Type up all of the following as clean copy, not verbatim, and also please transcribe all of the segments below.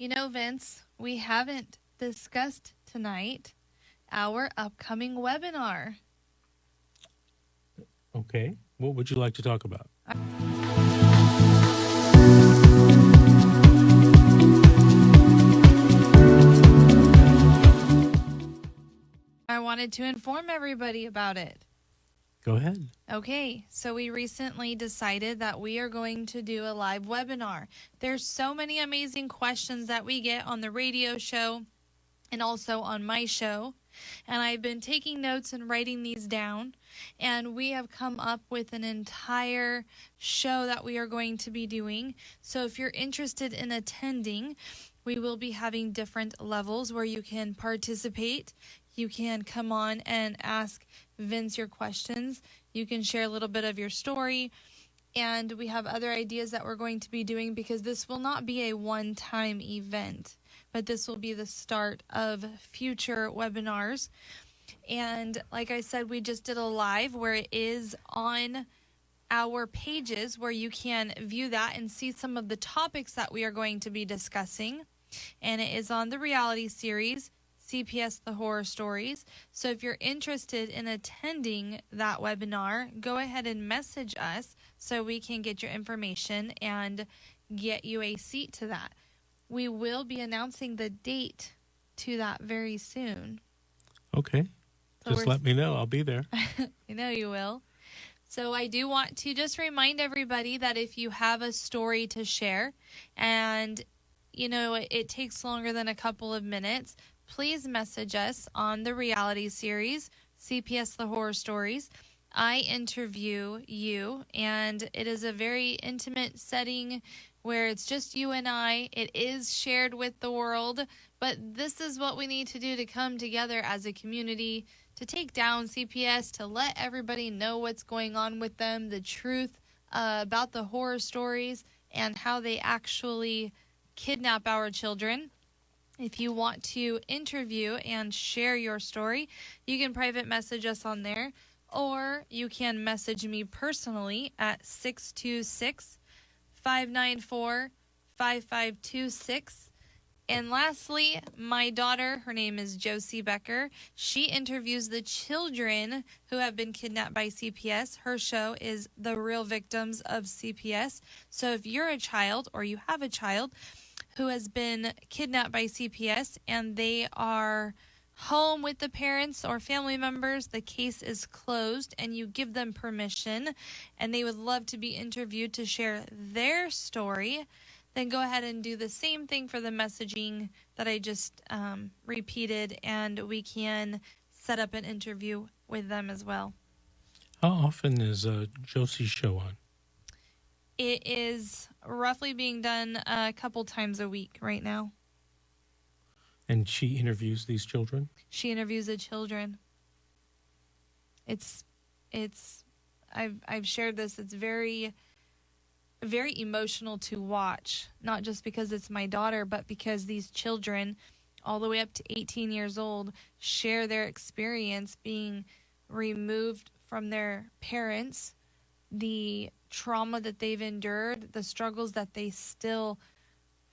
Vince, we haven't discussed tonight our upcoming webinar. Okay. What would you like to talk about? I wanted to inform everybody about it. Go ahead. Okay, so we recently decided that we are going to do a live webinar. There's so many amazing questions that we get on the radio show and also on my show. And I've been taking notes and writing these down. And we have come up with an entire show that we are going to be doing. So if you're interested in attending, we will be having different levels where you can participate. You can come on and ask Vince your questions. You can share a little bit of your story. And we have other ideas that we're going to be doing because this will not be a one-time event, but this will be the start of future webinars. And like I said, we just did a live where it is on our pages where you can view that and see some of the topics that we are going to be discussing. And it is on the reality series, CPS The Horror Stories. So if you're interested in attending that webinar, go ahead and message us so we can get your information and get you a seat to that. We will be announcing the date to that very soon. Okay. So just let me know. I'll be there. I know you will. So I do want to just remind everybody that if you have a story to share and, it takes longer than a couple of minutes, please message us on the reality series, CPS The Horror Stories. I interview you, and it is a very intimate setting where it's just you and I. It is shared with the world, but this is what we need to do to come together as a community, to take down CPS, to let everybody know what's going on with them, the truth about the horror stories and how they actually kidnap our children. If you want to interview and share your story, you can private message us on there, or you can message me personally at 626-594-5526. And lastly, my daughter, her name is Josie Becker. She interviews the children who have been kidnapped by CPS. Her show is The Real Victims of CPS. So if you're a child or you have a child who has been kidnapped by CPS and they are home with the parents or family members, the case is closed and you give them permission and they would love to be interviewed to share their story, then go ahead and do the same thing for the messaging that I just repeated, and we can set up an interview with them as well. How often is Josies Show on? It is roughly being done a couple times a week right now. And she interviews these children? She interviews the children. I've shared this. It's very, very emotional to watch, not just because it's my daughter, but because these children, all the way up to 18 years old, share their experience being removed from their parents, the trauma that they've endured, the struggles that they still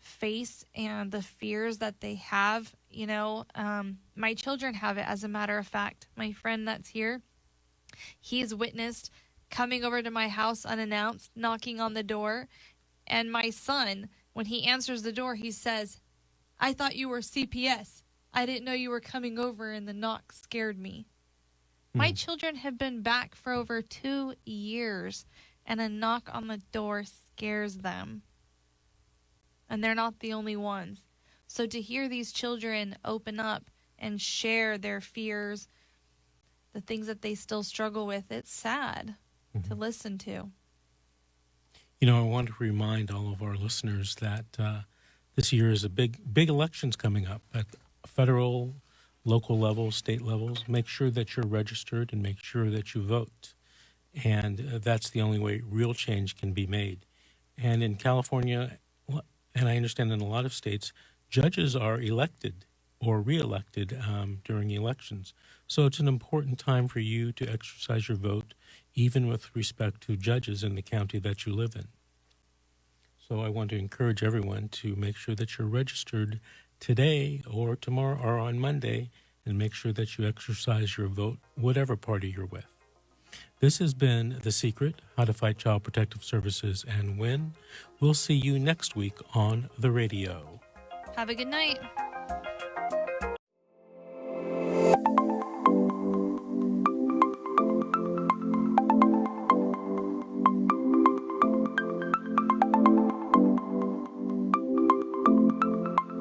face, and the fears that they have. My children have it, as a matter of fact. My friend that's here, he's witnessed coming over to my house unannounced, knocking on the door, and my son, when he answers the door, he says, "I thought you were CPS. I didn't know you were coming over, and the knock scared me." My children have been back for over 2 years, and a knock on the door scares them. And they're not the only ones. So to hear these children open up and share their fears, the things that they still struggle with, it's sad to listen to. I want to remind all of our listeners that this year is a big elections coming up at federal, local levels, state levels. Make sure that you're registered and make sure that you vote. And that's the only way real change can be made. And in California, and I understand in a lot of states, judges are elected or reelected during elections. So it's an important time for you to exercise your vote, even with respect to judges in the county that you live in. So I want to encourage everyone to make sure that you're registered today or tomorrow or on Monday, and make sure that you exercise your vote, whatever party you're with. This has been The Secret, How to Fight Child Protective Services and Win. We'll see you next week on the radio. Have a good night.